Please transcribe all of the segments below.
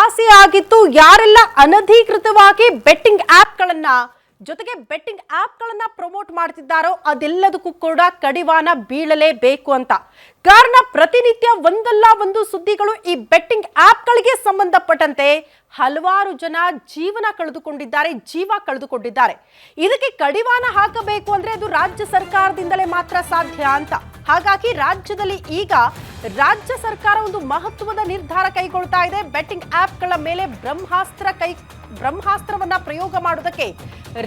ಆಸೆ ಆಗಿತ್ತು ಯಾರೆಲ್ಲ ಅನಧಿಕೃತವಾಗಿ ಬೆಟ್ಟಿಂಗ್ ಆಪ್ಗಳನ್ನ ಜೊತೆಗೆ ಬೆಟ್ಟಿಂಗ್ ಆಪ್ಗಳನ್ನ ಪ್ರಮೋಟ್ ಮಾಡ್ತಿದ್ದಾರೋ ಅದೆಲ್ಲದಕ್ಕೂ ಕೂಡ ಕಡಿವಾಣ ಬೀಳಲೇಬೇಕು ಅಂತ. ಕಾರಣ ಪ್ರತಿನಿತ್ಯ ಒಂದಲ್ಲ ಒಂದು ಸುದ್ದಿಗಳು ಈ ಬೆಟ್ಟಿಂಗ್ ಆಪ್ಗಳಿಗೆ ಸಂಬಂಧಪಟ್ಟಂತೆ ಹಲವಾರು ಜನ ಜೀವ ಕಳೆದುಕೊಂಡಿದ್ದಾರೆ. ಇದಕ್ಕೆ ಕಡಿವಾಣ ಹಾಕಬೇಕು ಅಂದ್ರೆ ಅದು ರಾಜ್ಯ ಸರ್ಕಾರದಿಂದಲೇ ಮಾತ್ರ ಸಾಧ್ಯ ಅಂತ. ಹಾಗಾಗಿ ರಾಜ್ಯದಲ್ಲಿ ಈಗ ರಾಜ್ಯ ಸರ್ಕಾರ ಒಂದು ಮಹತ್ವದ ನಿರ್ಧಾರ ಕೈಗೊಳ್ತಾ ಇದೆ. ಬೆಟ್ಟಿಂಗ್ ಆಪ್ಗಳ ಮೇಲೆ ಬ್ರಹ್ಮಾಸ್ತ್ರವನ್ನ ಪ್ರಯೋಗ ಮಾಡೋದಕ್ಕೆ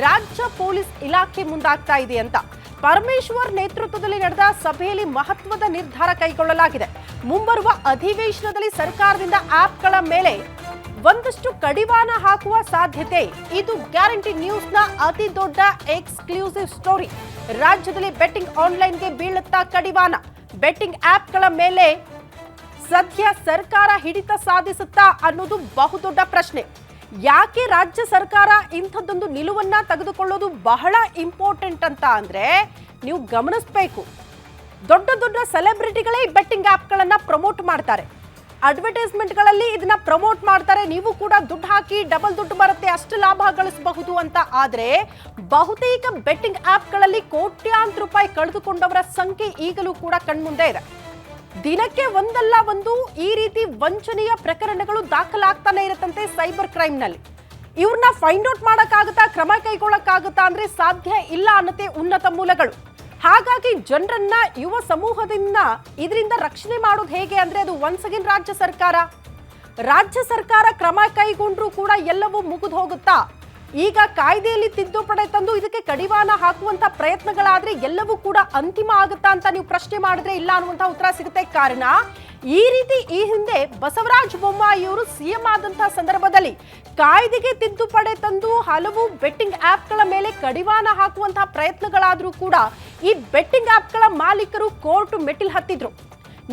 ರಾಜ್ಯ ಪೊಲೀಸ್ ಇಲಾಖೆ ಮುಂದಾಗ್ತಾ ಇದೆ ಅಂತ. ಪರಮೇಶ್ವರ್ ನೇತೃತ್ವದಲ್ಲಿ ನಡೆದ ಸಭೆಯಲ್ಲಿ ಮಹತ್ವದ ನಿರ್ಧಾರ ಕೈಗೊಳ್ಳಲಾಗಿದೆ. ಮುಂಬರುವ ಅಧಿವೇಶನದಲ್ಲಿ ಸರ್ಕಾರದಿಂದ ಆಪ್ಗಳ ಮೇಲೆ ಒಂದಷ್ಟು ಕಡಿವಾಣ ಹಾಕುವ ಸಾಧ್ಯತೆ. ಇದು ಗ್ಯಾರಂಟಿ ನ್ಯೂಸ್ನ ಅತಿ ದೊಡ್ಡ ಎಕ್ಸ್ಕ್ಲೂಸಿವ್ ಸ್ಟೋರಿ. ರಾಜ್ಯದಲ್ಲಿ ಬೆಟ್ಟಿಂಗ್ ಆನ್ಲೈನ್ಗೆ ಬೀಳುತ್ತಾ ಕಡಿವಾಣ. ಬೆಟ್ಟಿಂಗ್ ಆಪ್ಗಳ ಮೇಲೆ ಸದ್ಯ ಸರ್ಕಾರ ಹಿಡಿತ ಸಾಧಿಸುತ್ತಾ ಅನ್ನೋದು ಬಹುದೊಡ್ಡ ಪ್ರಶ್ನೆ. ಯಾಕೆ ರಾಜ್ಯ ಸರ್ಕಾರ ಇಂಥದ್ದೊಂದು ನಿಲುವನ್ನ ತೆಗೆದುಕೊಳ್ಳೋದು ಬಹಳ ಇಂಪಾರ್ಟೆಂಟ್ ಅಂತ ಅಂದ್ರೆ ನೀವು ಗಮನಿಸಬೇಕು. ದೊಡ್ಡ ದೊಡ್ಡ ಸೆಲೆಬ್ರಿಟಿಗಳೇ ಬೆಟ್ಟಿಂಗ್ ಆಪ್ಗಳನ್ನ ಪ್ರಮೋಟ್ ಮಾಡ್ತಾರೆ. ಅಡ್ವರ್ಟೈಸ್ಮೆಂಟ್ಗಳಲ್ಲಿ ಇದನ್ನ ಪ್ರಮೋಟ್ ಮಾಡ್ತಾರೆ. ನೀವು ಕೂಡ ದುಡ್ಡು ಹಾಕಿ ಡಬಲ್ ದುಡ್ಡು ಬರುತ್ತೆ, ಅಷ್ಟು ಲಾಭ ಗಳಿಸಬಹುದು ಅಂತ. ಆದ್ರೆ ಬಹುತೇಕ ಬೆಟ್ಟಿಂಗ್ ಆಪ್ಗಳಲ್ಲಿ ಕೋಟ್ಯಾಂತರ ರೂಪಾಯಿ ಕಳೆದುಕೊಂಡವರ ಸಂಖ್ಯೆ ಈಗಲೂ ಕೂಡ ಕಣ್ಮುಂದೆ ಇದೆ. ದಿನಕ್ಕೆ ಒಂದಲ್ಲ ಒಂದು ಈ ರೀತಿ ವಂಚನೆಯ ಪ್ರಕರಣಗಳು ದಾಖಲಾಗ್ತಾನೆ ಇರುತ್ತಂತೆ ಸೈಬರ್ ಕ್ರೈಮ್ ನಲ್ಲಿ. ಇವ್ರನ್ನ ಫೈಂಡ್ ಔಟ್ ಮಾಡಕ್ಕಾಗುತ್ತಾ, ಕ್ರಮ ಕೈಗೊಳ್ಳಕ್ಕಾಗುತ್ತಾ ಅಂದ್ರೆ ಸಾಧ್ಯ ಇಲ್ಲ ಅನ್ನತ್ತೆ ಉನ್ನತ ಮೂಲಗಳು. ಹಾಗಾಗಿ ಜನರನ್ನ, ಯುವ ಸಮೂಹದಿಂದ ಇದರಿಂದ ರಕ್ಷಣೆ ಮಾಡೋದು ಹೇಗೆ ಅಂದ್ರೆ ಅದು ಒನ್ಸ್ ಅಗೇನ್ ರಾಜ್ಯ ಸರ್ಕಾರ ಕ್ರಮ ಕೈಗೊಂಡ್ರೂ ಕೂಡ ಎಲ್ಲವೂ ಮುಗಿದು ಹೋಗುತ್ತಾ? ಈಗ ಕಾಯ್ದೆಯಲ್ಲಿ ತಿದ್ದುಪಡಿ ತಂದು ಇದಕ್ಕೆ ಕಡಿವಾಣ ಹಾಕುವಂತ ಪ್ರಯತ್ನಗಳಾದ್ರೆ ಎಲ್ಲವೂ ಕೂಡ ಅಂತಿಮ ಆಗುತ್ತಾ ಅಂತ ನೀವು ಪ್ರಶ್ನೆ ಮಾಡಿದ್ರೆ ಇಲ್ಲ ಅನ್ನುವಂತ ಉತ್ತರ ಸಿಗುತ್ತೆ. ಕಾರಣ ಈ ರೀತಿ ಈ ಹಿಂದೆ ಬಸವರಾಜ ಬೊಮ್ಮಾಯಿಯವರು ಸಿಎಂ ಆದಂತಹ ಸಂದರ್ಭದಲ್ಲಿ ಕಾಯ್ದೆಗೆ ತಿದ್ದುಪಡಿ ತಂದು ಹಲವು ಬೆಟ್ಟಿಂಗ್ ಆಪ್ಗಳ ಮೇಲೆ ಕಡಿವಾಣ ಹಾಕುವಂತಹ ಪ್ರಯತ್ನಗಳಾದ್ರೂ ಕೂಡ ಈ ಬೆಟ್ಟಿಂಗ್ ಆಪ್ಗಳ ಮಾಲೀಕರು ಕೋರ್ಟ್ ಮೆಟ್ಟಿಲು ಹತ್ತಿದ್ರು.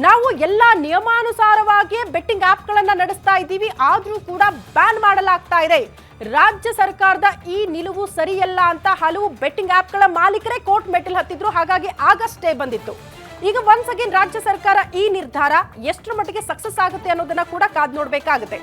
ನಾವು ಎಲ್ಲ ನಿಯಮಾನುಸಾರವಾಗಿ ಬೆಟ್ಟಿಂಗ್ ಆಪ್ಗಳನ್ನ ನಡೆಸ್ತಾ ಇದ್ದೀವಿ, ಆದ್ರೂ ಕೂಡ ಬ್ಯಾನ್ ಮಾಡಲಾಗ್ತಾ ಇದೆ. ರಾಜ್ಯ ಸರ್ಕಾರದ ಈ ನಿಲುವು ಸರಿಯಲ್ಲ ಅಂತ ಹಲವು ಬೆಟ್ಟಿಂಗ್ ಆಪ್ಗಳ ಮಾಲೀಕರೇ ಕೋರ್ಟ್ ಮೆಟ್ಟಿಲು ಹತ್ತಿದ್ರು. ಹಾಗಾಗಿ ಆಗಷ್ಟೇ ಬಂದಿತ್ತು. ಈಗ ಒನ್ಸ್ ಅಗೇನ್ ರಾಜ್ಯ ಸರ್ಕಾರ ಈ ನಿರ್ಧಾರ ಎಷ್ಟರ ಮಟ್ಟಿಗೆ ಸಕ್ಸಸ್ ಆಗುತ್ತೆ ಅನ್ನೋದನ್ನ ಕೂಡ ಕಾದ್ ನೋಡ್ಬೇಕಾಗುತ್ತೆ.